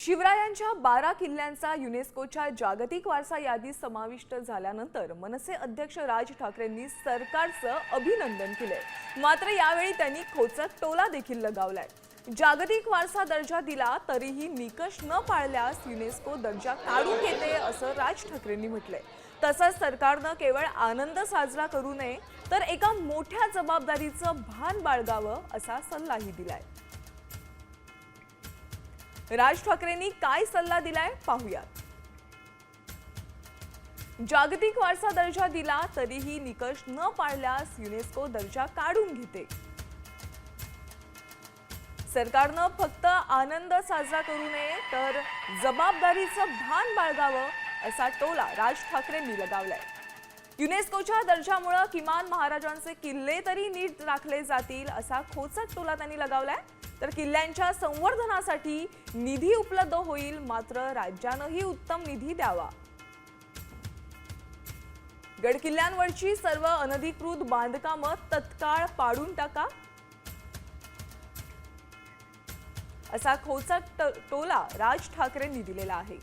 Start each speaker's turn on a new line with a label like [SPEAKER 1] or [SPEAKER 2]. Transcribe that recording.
[SPEAKER 1] शिवरायांच्या 12 किल्ल्यांचा युनेस्कोच्या जागतिक वारसा यादीत समाविष्ट झाल्यानंतर मनसे अध्यक्ष राज ठाकरेंनी सरकारचं अभिनंदन केलंय। मात्र यावेळी त्यांनी खोचक टोला देखील लगावलाय। जागतिक वारसा दर्जा दिला तरीही निकष न पाळल्यास युनेस्को दर्जा काढून घेते असं राज ठाकरेंनी म्हटलंय। तसंच सरकारनं केवळ आनंद साजरा करू नये तर एका मोठ्या जबाबदारीचं भान बाळगावं असा सल्लाही दिलाय। राज ठाकरेंनी काय सल्ला दिलाय पाहूयात। जागतिक वारसा दर्जा दिला तरीही निकष न पाळल्यास युनेस्को दर्जा काढून घेते। सरकारनं फक्त आनंद साजरा करू नये तर जबाबदारीचं भान बाळगावं असा टोला राज ठाकरेंनी लगावलाय। युनेस्कोच्या दर्जामुळे किमान महाराजांचे किल्ले तरी नीट राखले जातील असा खोचक टोला त्यांनी लगावलाय। तर किल्ल्यांच्या संवर्धनासाठी निधी उपलब्ध होईल, मात्र राज्यानंही उत्तम निधी द्यावा। गडकिल्ल्यांवरची सर्व अनधिकृत बांधकामं तत्काळ पाडून टाका असा खोचक टोला राज ठाकरेंनी दिलेला आहे।